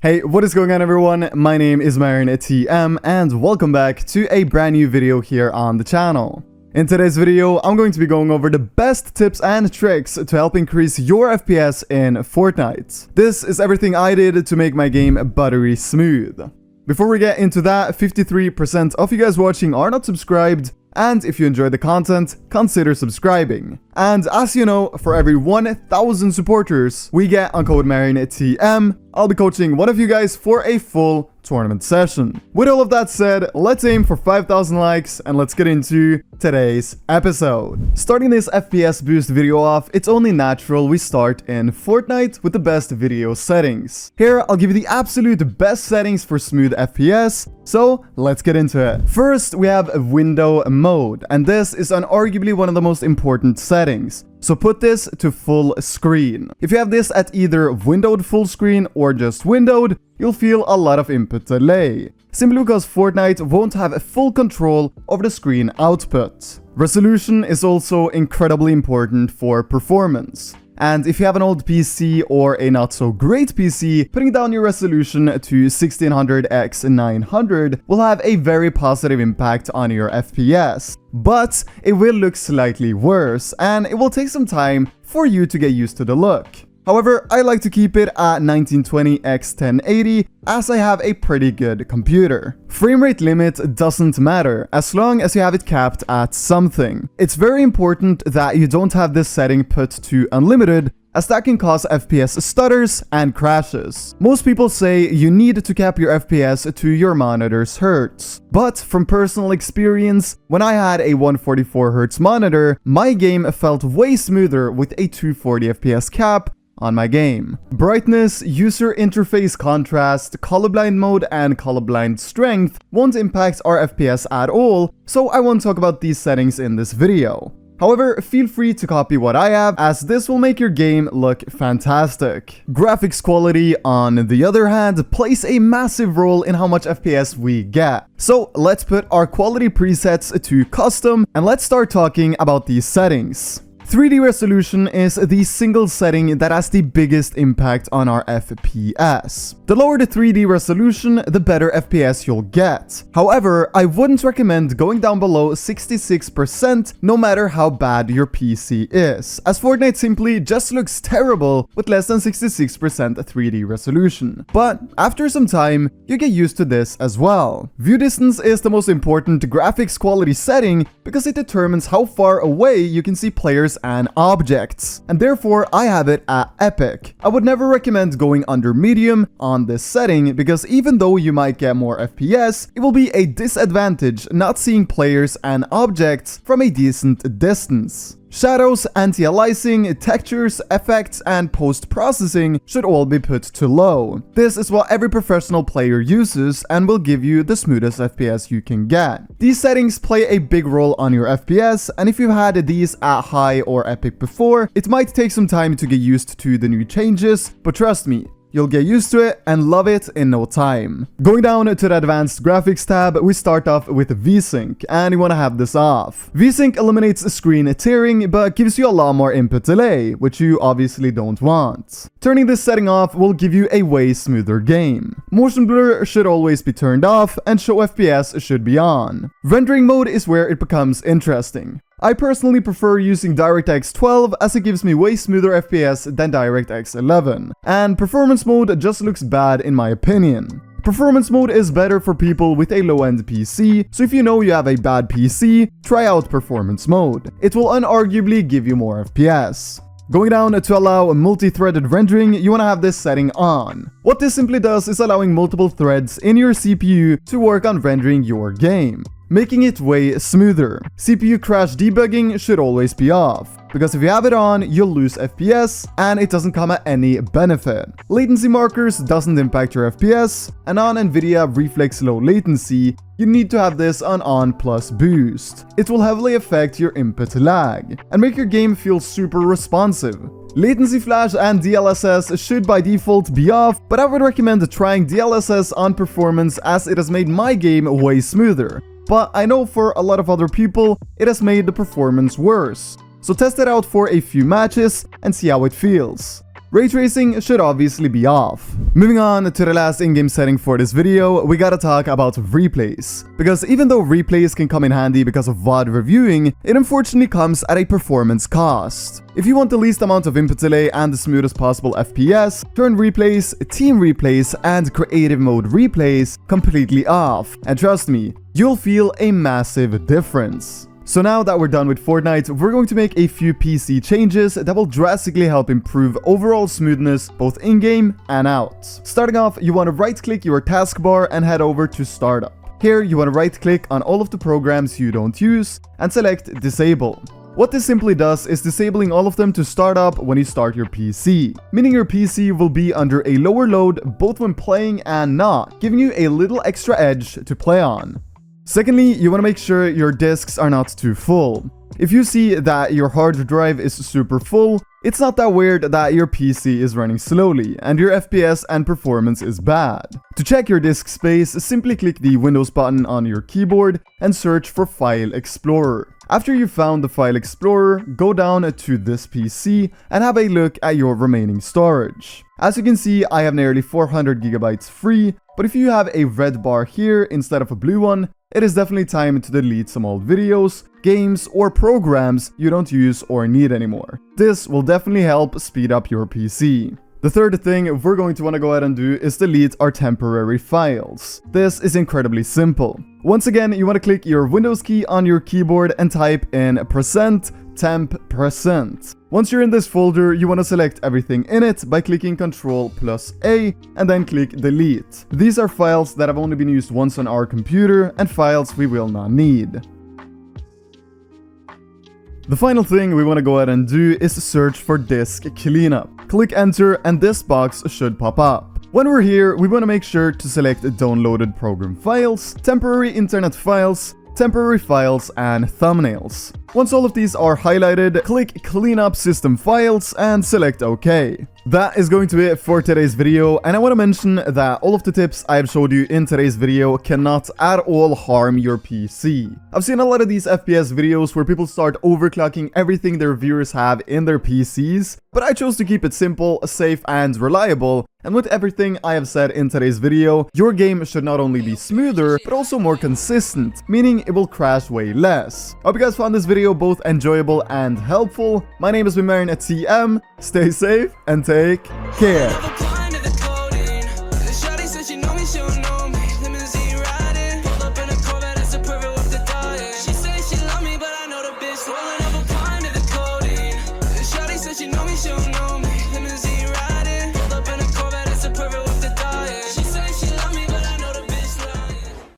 Hey, what is going on everyone? My name is MarinTM and welcome back to a brand new video here on the channel. In today's video, I'm going to be going over the best tips and tricks to help increase your FPS in Fortnite. This is everything I did to make my game buttery smooth. Before we get into that, 53% of you guys watching are not subscribed, and if you enjoy the content, consider subscribing. And as you know, for every 1,000 supporters we get on code MarinTM, I'll be coaching one of you guys for a full tournament session. With all of that said, let's aim for 5,000 likes and let's get into today's episode. Starting this FPS boost video off, it's only natural we start in Fortnite with the best video settings. Here, I'll give you the absolute best settings for smooth FPS, so let's get into it. First, we have window mode, and this is arguably one of the most important settings. So put this to full screen. If you have this at either windowed full screen or just windowed, you'll feel a lot of input delay, simply because Fortnite won't have full control over the screen output. Resolution is also incredibly important for performance. And if you have an old PC or a not so great PC, putting down your resolution to 1600x900 will have a very positive impact on your FPS. But it will look slightly worse, and it will take some time for you to get used to the look. However, I like to keep it at 1920x1080 as I have a pretty good computer. Frame rate limit doesn't matter as long as you have it capped at something. It's very important that you don't have this setting put to unlimited, as that can cause FPS stutters and crashes. Most people say you need to cap your FPS to your monitor's hertz. But from personal experience, when I had a 144Hz monitor, my game felt way smoother with a 240 FPS cap on my game. Brightness, user interface contrast, colorblind mode, and colorblind strength won't impact our FPS at all, so I won't talk about these settings in this video. However, feel free to copy what I have, as this will make your game look fantastic. Graphics quality, on the other hand, plays a massive role in how much FPS we get. So let's put our quality presets to custom, and let's start talking about these settings. 3D resolution is the single setting that has the biggest impact on our FPS. The lower the 3D resolution, the better FPS you'll get. However, I wouldn't recommend going down below 66% no matter how bad your PC is, as Fortnite simply just looks terrible with less than 66% 3D resolution. But after some time, you get used to this as well. View distance is the most important graphics quality setting because it determines how far away you can see players and objects, and therefore I have it at epic. I would never recommend going under medium on this setting because even though you might get more FPS, it will be a disadvantage not seeing players and objects from a decent distance. Shadows, anti-aliasing, textures, effects, and post-processing should all be put to low. This is what every professional player uses and will give you the smoothest FPS you can get. These settings play a big role on your FPS, and if you've had these at high or epic before, it might take some time to get used to the new changes, but trust me, you'll get used to it and love it in no time. Going down to the advanced graphics tab, we start off with VSync, and you want to have this off. VSync eliminates screen tearing, but gives you a lot more input delay, which you obviously don't want. Turning this setting off will give you a way smoother game. Motion blur should always be turned off, and show FPS should be on. Rendering mode is where it becomes interesting. I personally prefer using DirectX 12 as it gives me way smoother FPS than DirectX 11, and performance mode just looks bad in my opinion. Performance mode is better for people with a low-end PC, so if you know you have a bad PC, try out performance mode. It will unarguably give you more FPS. Going down to allow multi-threaded rendering, you want to have this setting on. What this simply does is allowing multiple threads in your CPU to work on rendering your game, making it way smoother. CPU crash debugging should always be off, because if you have it on, you'll lose FPS, and it doesn't come at any benefit. Latency markers doesn't impact your FPS, and on NVIDIA Reflex Low Latency, you need to have this on plus boost. It will heavily affect your input lag, and make your game feel super responsive. Latency flash and DLSS should by default be off, but I would recommend trying DLSS on performance as it has made my game way smoother. But I know for a lot of other people, it has made the performance worse. So test it out for a few matches and see how it feels. Ray tracing should obviously be off. Moving on to the last in-game setting for this video, we gotta talk about replays. Because even though replays can come in handy because of VOD reviewing, it unfortunately comes at a performance cost. If you want the least amount of input delay and the smoothest possible FPS, turn replays, team replays, and creative mode replays completely off. And trust me, you'll feel a massive difference. So now that we're done with Fortnite, we're going to make a few PC changes that will drastically help improve overall smoothness both in-game and out. Starting off, you want to right-click your taskbar and head over to Startup. Here, you want to right-click on all of the programs you don't use and select Disable. What this simply does is disabling all of them to start up when you start your PC, meaning your PC will be under a lower load both when playing and not, giving you a little extra edge to play on. Secondly, you want to make sure your disks are not too full. If you see that your hard drive is super full, it's not that weird that your PC is running slowly and your FPS and performance is bad. To check your disk space, simply click the Windows button on your keyboard and search for File Explorer. After you've found the File Explorer, go down to this PC and have a look at your remaining storage. As you can see, I have nearly 400 gigabytes free, but if you have a red bar here instead of a blue one, it is definitely time to delete some old videos, games, or programs you don't use or need anymore. This will definitely help speed up your PC. The third thing we're going to want to go ahead and do is delete our temporary files. This is incredibly simple. Once again, you want to click your Windows key on your keyboard and type in %temp%. Once you're in this folder, you want to select everything in it by clicking Ctrl+A and then click Delete. These are files that have only been used once on our computer and files we will not need. The final thing we want to go ahead and do is search for disk cleanup. Click enter and this box should pop up. When we're here, we want to make sure to select downloaded program files, temporary internet files, temporary files, and thumbnails. Once all of these are highlighted, click Clean Up System Files and select OK. That is going to be it for today's video, and I want to mention that all of the tips I have showed you in today's video cannot at all harm your PC. I've seen a lot of these FPS videos where people start overclocking everything their viewers have in their PCs, but I chose to keep it simple, safe, and reliable. And with everything I have said in today's video, your game should not only be smoother, but also more consistent, meaning it will crash way less. I hope you guys found this video both enjoyable and helpful. My name is Wimern at TM. Stay safe and take care.